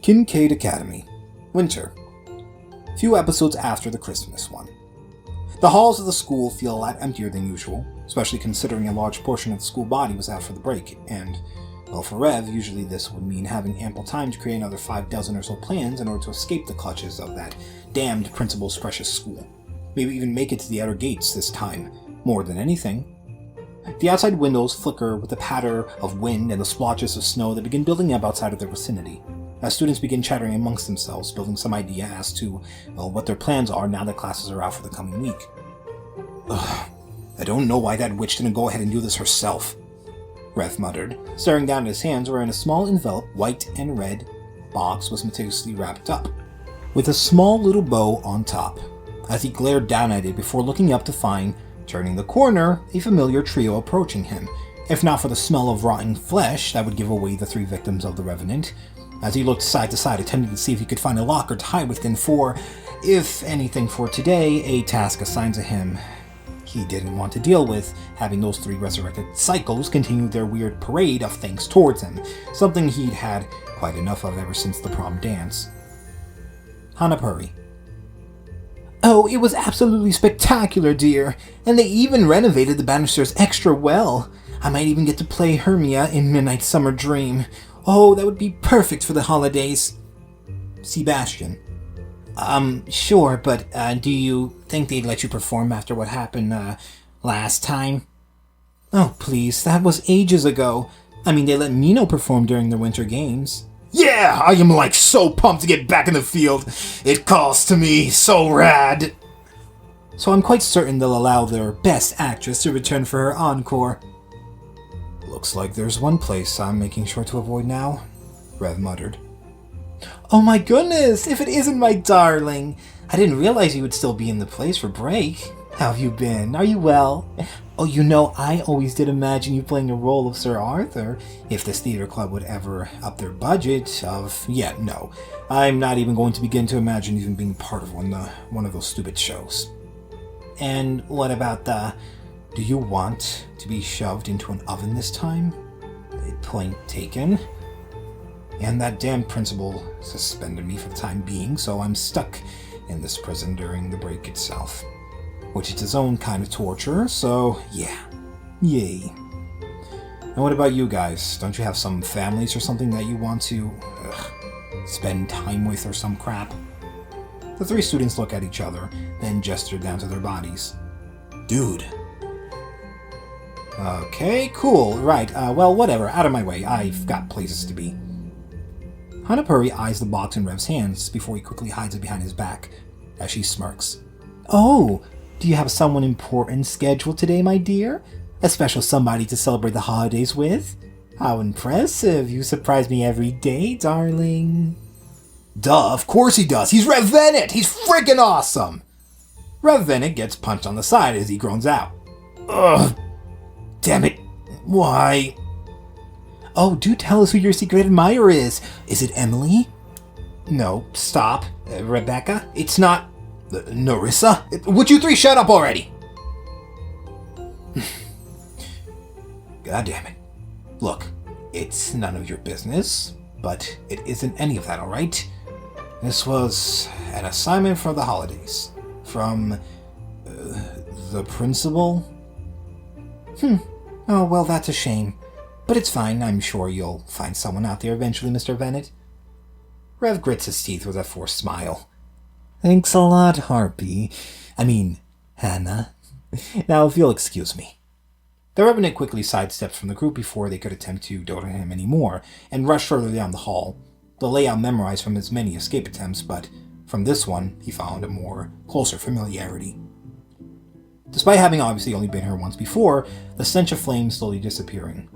Kincaid Academy. Winter. Few episodes after the Christmas one. The halls of the school feel a lot emptier than usual, especially considering a large portion of the school body was out for the break, and, well, for Rev, usually this would mean having ample time to create another 6 or so plans in order to escape the clutches of that damned principal's precious school. Maybe even make it to the outer gates this time, more than anything. The outside windows flicker with the patter of wind and the splotches of snow that begin building up outside of their vicinity, as students begin chattering amongst themselves, building some idea as to, well, what their plans are now that classes are out for the coming week. Ugh, I don't know why that witch didn't go ahead and do this herself, Rev muttered, staring down at his hands wherein a small enveloped, white and red, box was meticulously wrapped up, with a small little bow on top, as he glared down at it before looking up to find, turning the corner, a familiar trio approaching him, if not for the smell of rotten flesh that would give away the 3 victims of the Rev Vennett, as he looked side to side, attempting to see if he could find a locker to hide within for, if anything for today, a task assigned to him he didn't want to deal with, having those 3 resurrected psychos continue their weird parade of things towards him, something he'd had quite enough of ever since the prom dance. Hanapuri. Oh, it was absolutely spectacular, dear, and they even renovated the banisters extra well. I might even get to play Hermia in Midnight Summer Dream. Oh, that would be perfect for the holidays. Seabaastian. Sure, but do you think they'd let you perform after what happened, last time? Oh, please, that was ages ago. I mean, they let Mino perform during the Winter Games. Yeah, I am so pumped to get back in the field. It calls to me, so rad. So I'm quite certain they'll allow their best actress to return for her encore. Looks like there's one place I'm making sure to avoid now, Rev muttered. Oh my goodness, if it isn't my darling! I didn't realize you would still be in the place for break. How have you been? Are you well? Oh, I always did imagine you playing a role of Sir Arthur, if this theater club would ever up their budget of... Yeah, no. I'm not even going to begin to imagine even being part of one of those stupid shows. And what about do you want to be shoved into an oven this time? Point taken. And that damn principal suspended me for the time being, so I'm stuck in this prison during the break itself. Which is its own kind of torture, so yeah. Yay. And what about you guys? Don't you have some families or something that you want to spend time with or some crap? The 3 students look at each other, then gesture down to their bodies. Dude. Okay, cool, right, well, whatever, out of my way, I've got places to be. Hanapuri eyes the box in Rev's hands before he quickly hides it behind his back, as she smirks. Oh, do you have someone important scheduled today, my dear? A special somebody to celebrate the holidays with? How impressive, you surprise me every day, darling. Duh, of course he does, he's Rev Vennett, he's freaking awesome! Rev Vennett gets punched on the side as he groans out. Ugh, damn it, why? Oh, do tell us who your secret admirer is. Is it Emily? No, stop. Rebecca? It's not... Narissa? Would you 3 shut up already? God damn it. Look, it's none of your business, but it isn't any of that, alright? This was an assignment for the holidays. From... the principal? Oh, well, that's a shame. But it's fine, I'm sure you'll find someone out there eventually, Mr. Vennett. Rev grits his teeth with a forced smile. Thanks a lot, Harpy. Hannah. Now, if you'll excuse me. The Rev Vennett quickly sidestepped from the group before they could attempt to dote on him anymore, and rushed further down the hall, the layout memorized from his many escape attempts, but from this one, he found a more closer familiarity. Despite having obviously only been here once before, the stench of flames slowly disappearing.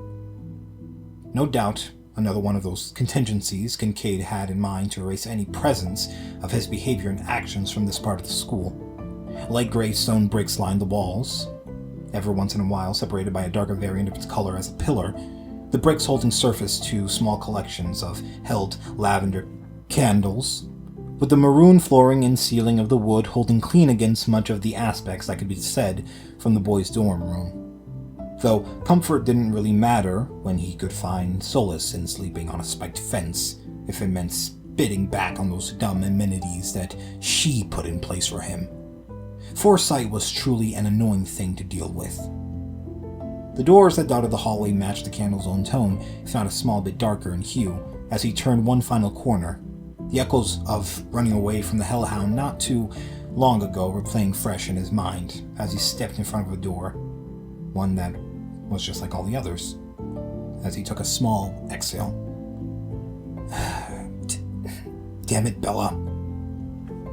No doubt, another one of those contingencies Kincaid had in mind to erase any presence of his behavior and actions from this part of the school. Light gray stone bricks lined the walls, ever once in a while separated by a darker variant of its color as a pillar, the bricks holding surface to small collections of held lavender candles, with the maroon flooring and ceiling of the wood holding clean against much of the aspects that could be said from the boys' dorm room. Though comfort didn't really matter when he could find solace in sleeping on a spiked fence, if it meant bidding back on those dumb amenities that she put in place for him. Foresight was truly an annoying thing to deal with. The doors that dotted the hallway matched the candle's own tone, if not a small bit darker in hue, as he turned one final corner. The echoes of running away from the hellhound not too long ago were playing fresh in his mind as he stepped in front of a door, one that was just like all the others, as he took a small exhale. Damn it, Bella.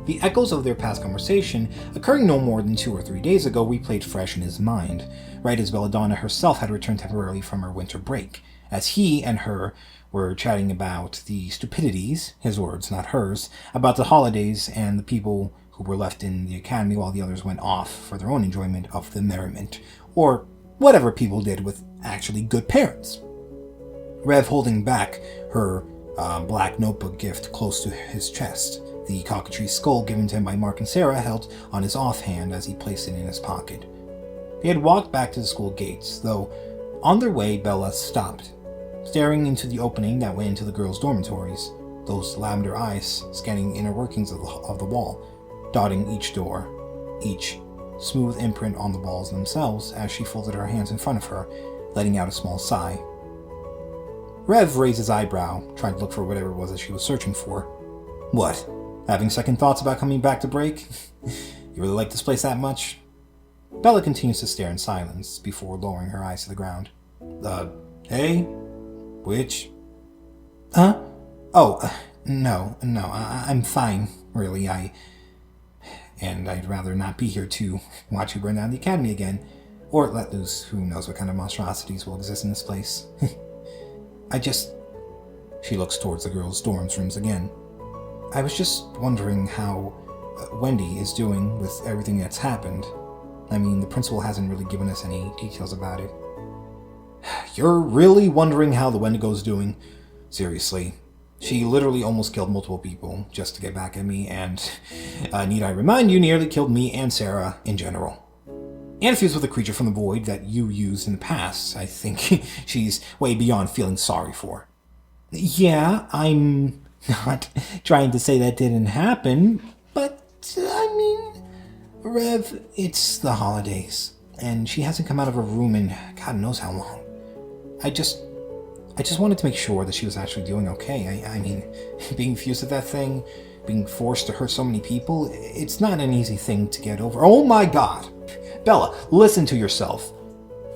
The echoes of their past conversation, occurring no more than 2 or 3 days ago, replayed fresh in his mind, right as Bella Donna herself had returned temporarily from her winter break, as he and her were chatting about the stupidities, his words, not hers, about the holidays and the people who were left in the academy while the others went off for their own enjoyment of the merriment, or whatever people did with actually good parents. Rev holding back her black notebook gift close to his chest, the cockatrice skull given to him by Mark and Sarah held on his offhand as he placed it in his pocket. They had walked back to the school gates, though on their way Bella stopped, staring into the opening that went into the girls' dormitories, those lavender eyes scanning the inner workings of the wall, dotting each door, each smooth imprint on the walls themselves as she folded her hands in front of her, letting out a small sigh. Rev raised his eyebrow, trying to look for whatever it was that she was searching for. What? Having second thoughts about coming back to break? You really like this place that much? Bella continues to stare in silence before lowering her eyes to the ground. Hey? Which? Huh? Oh, no, I'm fine, really, And I'd rather not be here to watch you burn down the academy again, or let loose who knows what kind of monstrosities will exist in this place. She looks towards the girls' dorms rooms again. I was just wondering how Wendy is doing with everything that's happened. I mean, the principal hasn't really given us any details about it. You're really wondering how the Wendigo's doing? Seriously. She literally almost killed multiple people just to get back at me, and need I remind you, nearly killed me and Sarah in general. And fused with a creature from the void that you used in the past. I think she's way beyond feeling sorry for. Yeah, I'm not trying to say that didn't happen, but, Rev, it's the holidays, and she hasn't come out of her room in God knows how long. I just wanted to make sure that she was actually doing okay. Being fused with that thing, being forced to hurt so many people, it's not an easy thing to get over. Oh my God! Bella, listen to yourself.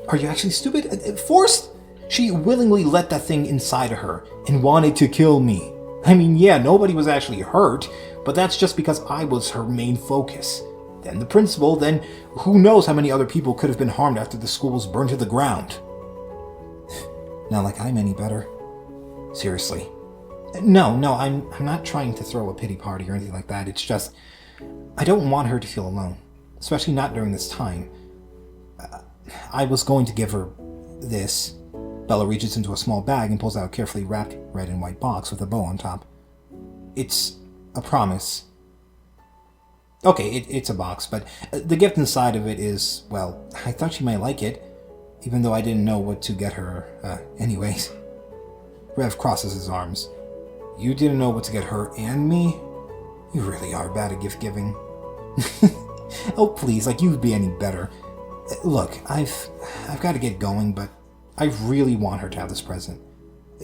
Are you actually stupid? Forced? She willingly let that thing inside of her and wanted to kill me. Yeah, nobody was actually hurt, but that's just because I was her main focus. Then the principal, then who knows how many other people could have been harmed after the school was burned to the ground. Not like I'm any better. Seriously. No, I'm not trying to throw a pity party or anything like that. It's just, I don't want her to feel alone. Especially not during this time. I was going to give her this. Bella reaches into a small bag and pulls out a carefully wrapped red and white box with a bow on top. It's a promise. Okay, it's a box, but the gift inside of it is, well, I thought she might like it, even though I didn't know what to get her, anyways. Rev crosses his arms. You didn't know what to get her and me? You really are bad at gift giving. Oh, please, you'd be any better. Look, I've got to get going, but I really want her to have this present.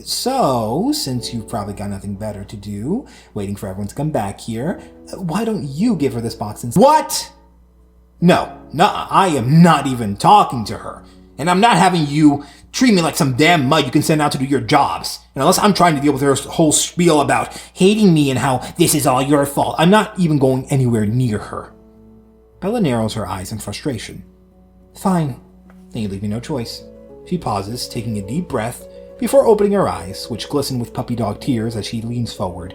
So, since you've probably got nothing better to do, waiting for everyone to come back here, why don't you give her this box instead? What? No, I am not even talking to her. And I'm not having you treat me like some damn mud you can send out to do your jobs. And unless I'm trying to deal with her whole spiel about hating me and how this is all your fault, I'm not even going anywhere near her. Bella narrows her eyes in frustration. Fine. Then you leave me no choice. She pauses, taking a deep breath, before opening her eyes, which glisten with puppy dog tears as she leans forward,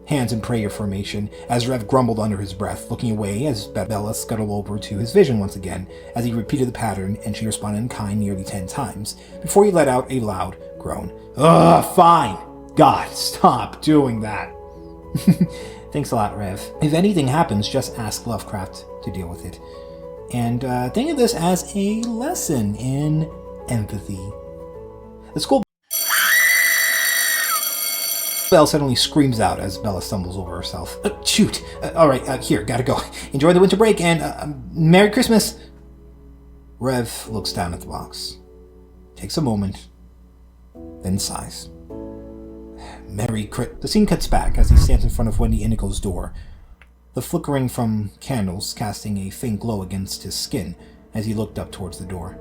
hands in prayer formation, as Rev grumbled under his breath, looking away as Bella scuttled over to his vision once again, as he repeated the pattern, and she responded in kind nearly 10 times, before he let out a loud groan. Ugh, fine! God, stop doing that! Thanks a lot, Rev. If anything happens, just ask Lovecraft to deal with it. And think of this as a lesson in empathy. The school Belle suddenly screams out as Bella stumbles over herself. Shoot! Alright, here, gotta go. Enjoy the winter break and Merry Christmas! Rev looks down at the box, takes a moment, then sighs. The scene cuts back as he stands in front of Wendy Indigo's door, the flickering from candles casting a faint glow against his skin as he looked up towards the door,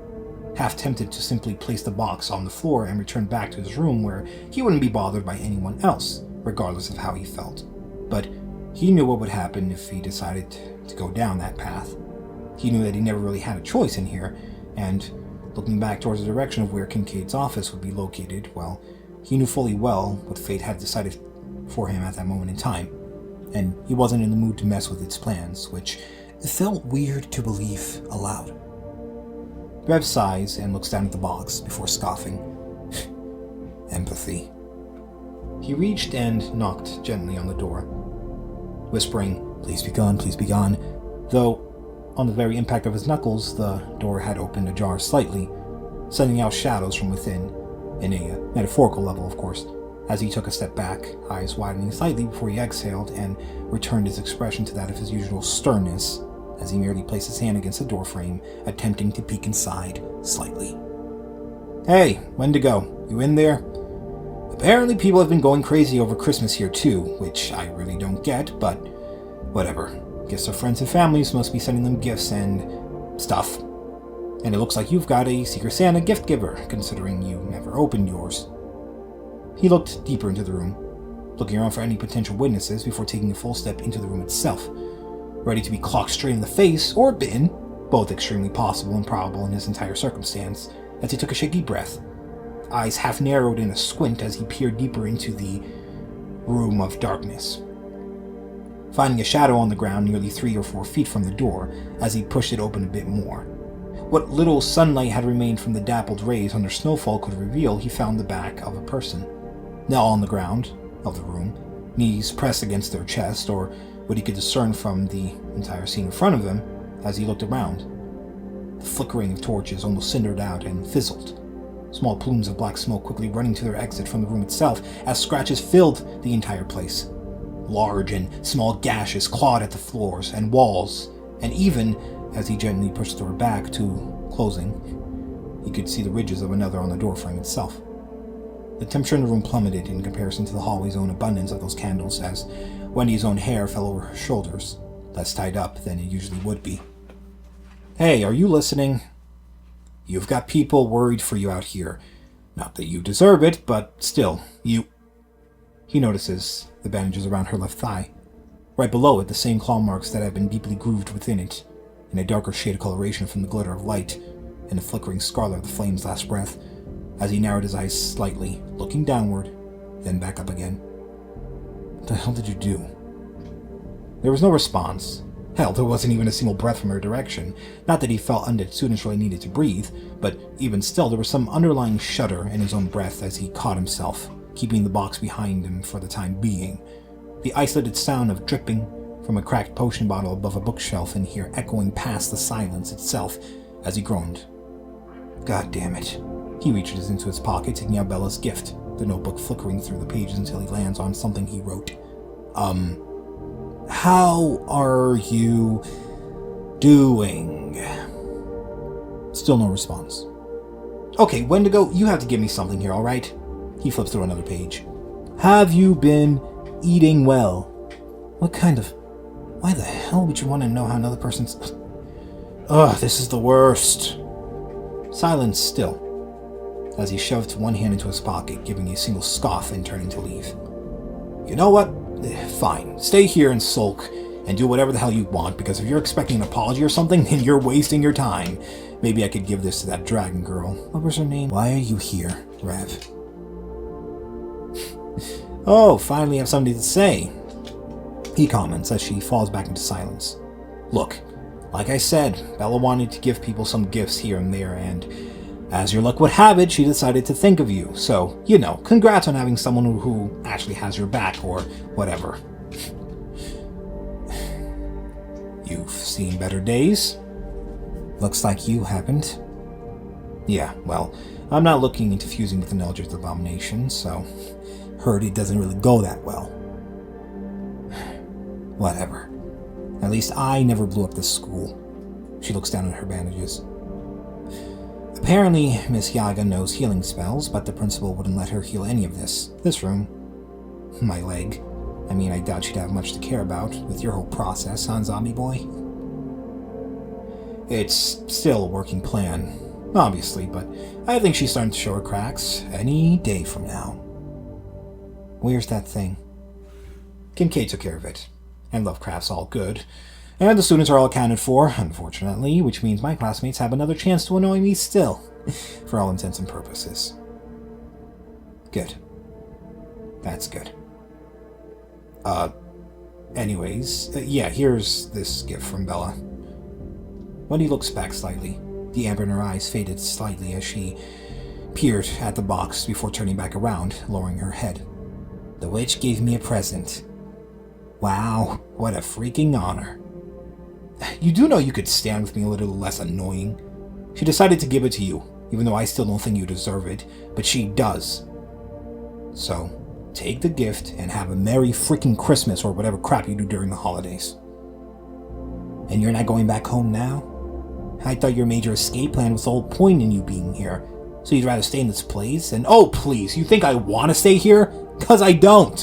half tempted to simply place the box on the floor and return back to his room where he wouldn't be bothered by anyone else, regardless of how he felt. But he knew what would happen if he decided to go down that path. He knew that he never really had a choice in here, and looking back towards the direction of where Kincaid's office would be located, well, he knew fully well what fate had decided for him at that moment in time, and he wasn't in the mood to mess with its plans, which felt weird to believe aloud. Rev sighs and looks down at the box before scoffing. Empathy. He reached and knocked gently on the door, whispering, "Please be gone, please be gone," though on the very impact of his knuckles, the door had opened ajar slightly, sending out shadows from within, in a metaphorical level, of course, as he took a step back, eyes widening slightly before he exhaled and returned his expression to that of his usual sternness, as he merely placed his hand against the doorframe, attempting to peek inside slightly. "Hey, Wendigo, you in there? Apparently people have been going crazy over Christmas here too, which I really don't get, but whatever. Guess their friends and families must be sending them gifts and stuff. And it looks like you've got a Secret Santa gift giver, considering you never opened yours." He looked deeper into the room, looking around for any potential witnesses before taking a full step into the room itself, ready to be clocked straight in the face or bitten, both extremely possible and probable in his entire circumstance, as he took a shaky breath, eyes half narrowed in a squint as he peered deeper into the room of darkness, finding a shadow on the ground nearly 3 or 4 feet from the door as he pushed it open a bit more. What little sunlight had remained from the dappled rays under snowfall could reveal he found the back of a person, now on the ground of the room, knees pressed against their chest, or what he could discern from the entire scene in front of him as he looked around. The flickering of torches almost cindered out and fizzled, small plumes of black smoke quickly running to their exit from the room itself as scratches filled the entire place. Large and small gashes clawed at the floors and walls, and even as he gently pushed the door back to closing, he could see the ridges of another on the doorframe itself. The temperature in the room plummeted in comparison to the hallway's own abundance of those candles as Wendy's own hair fell over her shoulders, less tied up than it usually would be. "Hey, are you listening? You've got people worried for you out here. Not that you deserve it, but still, you..." He notices the bandages around her left thigh. Right below it, the same claw marks that have been deeply grooved within it, in a darker shade of coloration from the glitter of light and the flickering scarlet of the flame's last breath, as he narrowed his eyes slightly, looking downward, then back up again. "What the hell did you do?" There was no response. Hell, there wasn't even a single breath from her direction. Not that he felt undead so naturally needed to breathe, but even still, there was some underlying shudder in his own breath as he caught himself, keeping the box behind him for the time being. The isolated sound of dripping from a cracked potion bottle above a bookshelf in here echoing past the silence itself as he groaned. God damn it. He reaches into his pocket, taking out Bella's gift, the notebook flickering through the pages until he lands on something he wrote. How are you doing? Still no response. "Okay, Wendigo, you have to give me something here, alright?" He flips through another page. "Have you been eating well?" Why the hell would you want to know how another person's... Ugh, this is the worst. Silence still, as he shoved one hand into his pocket, giving a single scoff and turning to leave. "You know what? Fine. Stay here and sulk and do whatever the hell you want, because if you're expecting an apology or something, then you're wasting your time. Maybe I could give this to that dragon girl. What was her name? Why are you here, Rev?" "Oh, finally have something to say," he comments as she falls back into silence. "Look, like I said, Bella wanted to give people some gifts here and there, and as your luck would have it, she decided to think of you. So, congrats on having someone who actually has your back, or whatever." "You've seen better days?" "Looks like you haven't." "Yeah, well, I'm not looking into fusing with an Eldritch abomination, so Heard it doesn't really go that well. Whatever. At least I never blew up this school. She looks down at her bandages. Apparently, Miss Yaga knows healing spells, but the principal wouldn't let her heal any of this. This room. My leg. I mean, I doubt she'd have much to care about with your whole process, huh, zombie boy? It's still a working plan, obviously, but I think she's starting to show her cracks any day from now. Where's that thing? Kincaid took care of it, and Lovecraft's all good, and the students are all accounted for, unfortunately, which means my classmates have another chance to annoy me still, for all intents and purposes. Good. That's good. Anyways, yeah, here's this gift from Bella. Wendy looks back slightly. The amber in her eyes faded slightly as she peered at the box before turning back around, lowering her head. The witch gave me a present. Wow, what a freaking honor. You do know you could stand with me a little less annoying. She decided to give it to you, even though I still don't think you deserve it, but she does. So, take the gift and have a merry freaking Christmas or whatever crap you do during the holidays. And you're not going back home now? I thought your major escape plan was the whole point in you being here, so you'd rather stay in this place? And oh please, you think I want to stay here? 'Cause I don't!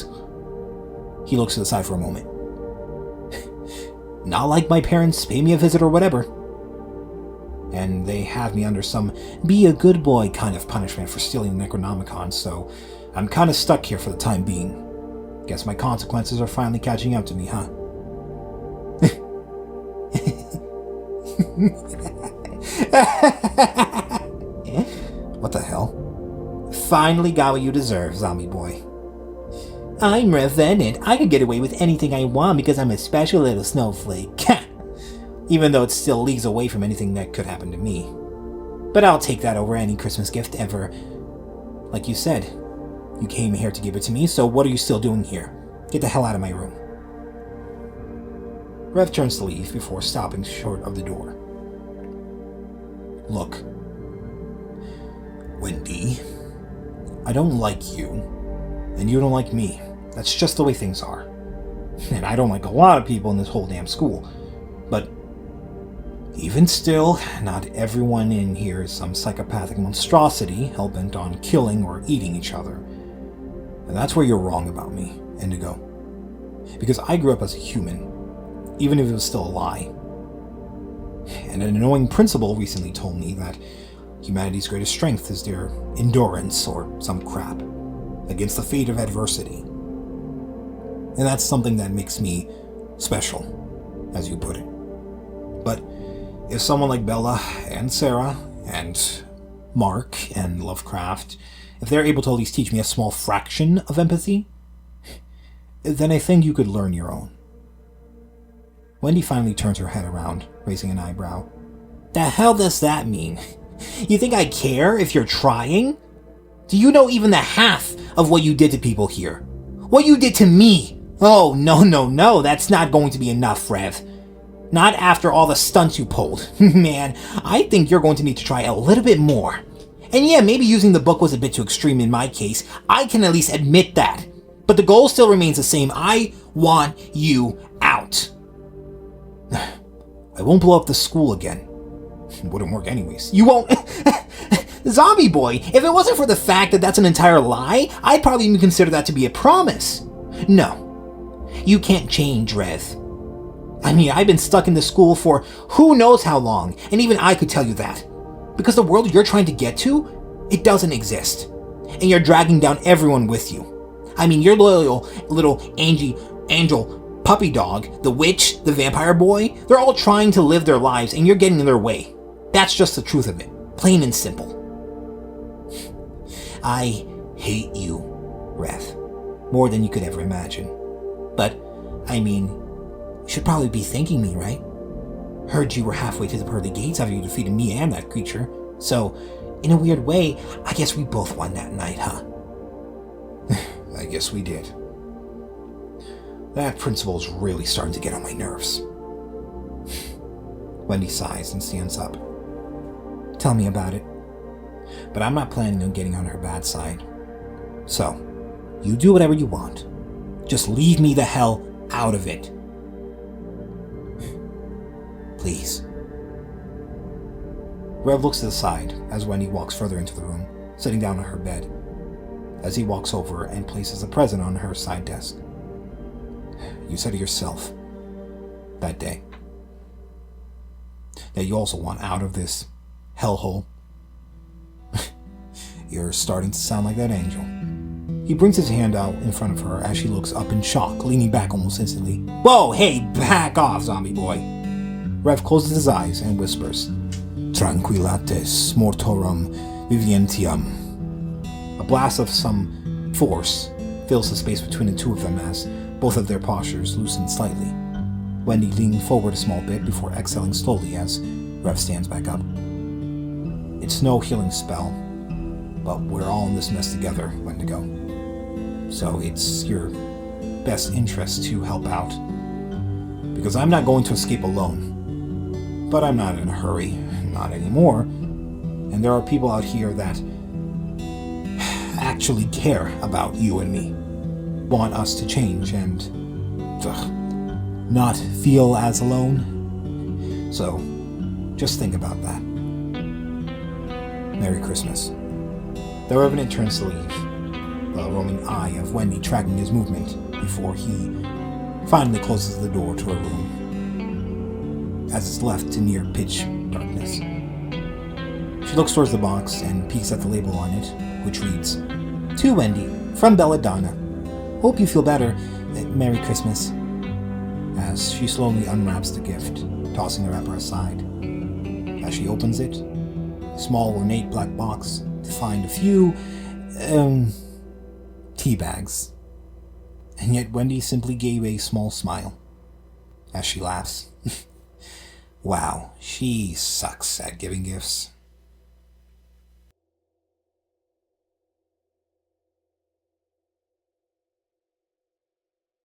He looks to the side for a moment. Not like my parents pay me a visit or whatever. And they have me under some be a good boy kind of punishment for stealing the Necronomicon, so I'm kind of stuck here for the time being. Guess my consequences are finally catching up to me, huh? What the hell? Finally got what you deserve, zombie boy. I'm Rev Vennett. I can get away with anything I want because I'm a special little snowflake. Even though it's still leagues away from anything that could happen to me. But I'll take that over any Christmas gift ever. Like you said, you came here to give it to me, so what are you still doing here? Get the hell out of my room. Rev turns to leave before stopping short of the door. Look, Wendy, I don't like you, and you don't like me. That's just the way things are. And I don't like a lot of people in this whole damn school. But even still, not everyone in here is some psychopathic monstrosity hell-bent on killing or eating each other. And that's where you're wrong about me, Indigo. Because I grew up as a human, even if it was still a lie. And an annoying principal recently told me that humanity's greatest strength is their endurance, or some crap, against the fate of adversity. And that's something that makes me special, as you put it. But if someone like Bella and Sarah and Mark and Lovecraft, if they're able to at least teach me a small fraction of empathy, then I think you could learn your own. Wendy finally turns her head around, raising an eyebrow. The hell does that mean? You think I care if you're trying? Do you know even the half of what you did to people here? What you did to me? Oh, no, that's not going to be enough, Rev. Not after all the stunts you pulled. Man, I think you're going to need to try a little bit more. And yeah, maybe using the book was a bit too extreme in my case. I can at least admit that. But the goal still remains the same. I want you out. I won't blow up the school again. It wouldn't work anyways. You won't... Zombie boy, if it wasn't for the fact that that's an entire lie, I'd probably even consider that to be a promise. No. You can't change, Rev. I mean, I've been stuck in this school for who knows how long, and even I could tell you that. Because the world you're trying to get to, it doesn't exist. And you're dragging down everyone with you. I mean, your loyal little angel puppy dog, the witch, the vampire boy, they're all trying to live their lives and you're getting in their way. That's just the truth of it. Plain and simple. I hate you, Rev. More than you could ever imagine. But, I mean, you should probably be thanking me, right? Heard you were halfway to the pearly gates after you defeated me and that creature. So, in a weird way, I guess we both won that night, huh? I guess we did. That principal's really starting to get on my nerves. Wendy sighs and stands up. Tell me about it. But I'm not planning on getting on her bad side. So, You do whatever you want. Just leave me the hell out of it. Please. Rev looks to the side as Wendy walks further into the room, sitting down on her bed, as he walks over and places a present on her side desk. You said to yourself that day that you also want out of this hellhole. You're starting to sound like that angel. He brings his hand out in front of her as she looks up in shock, leaning back almost instantly. Whoa, hey, back off, zombie boy. Rev closes his eyes and whispers, Tranquillates mortorum vivientium. A blast of some force fills the space between the two of them as both of their postures loosen slightly. Wendy leaning forward a small bit before exhaling slowly as Rev stands back up. It's no healing spell, but we're all in this mess together, Wendigo. So it's your best interest to help out. Because I'm not going to escape alone. But I'm not in a hurry, not anymore. And there are people out here that actually care about you and me. Want us to change and not feel as alone. So just think about that. Merry Christmas. The Rev Vennett turns to leave, the roaming eye of Wendy tracking his movement before he finally closes the door to her room, as it's left to near pitch darkness. She looks towards the box and peeks at the label on it, which reads, To Wendy, from Bella Donna. Hope you feel better. Merry Christmas. As she slowly unwraps the gift, tossing the wrapper aside. As she opens it, a small ornate black box, to find a few, tea bags. And yet Wendy simply gave a small smile as she laughs. Wow, she sucks at giving gifts.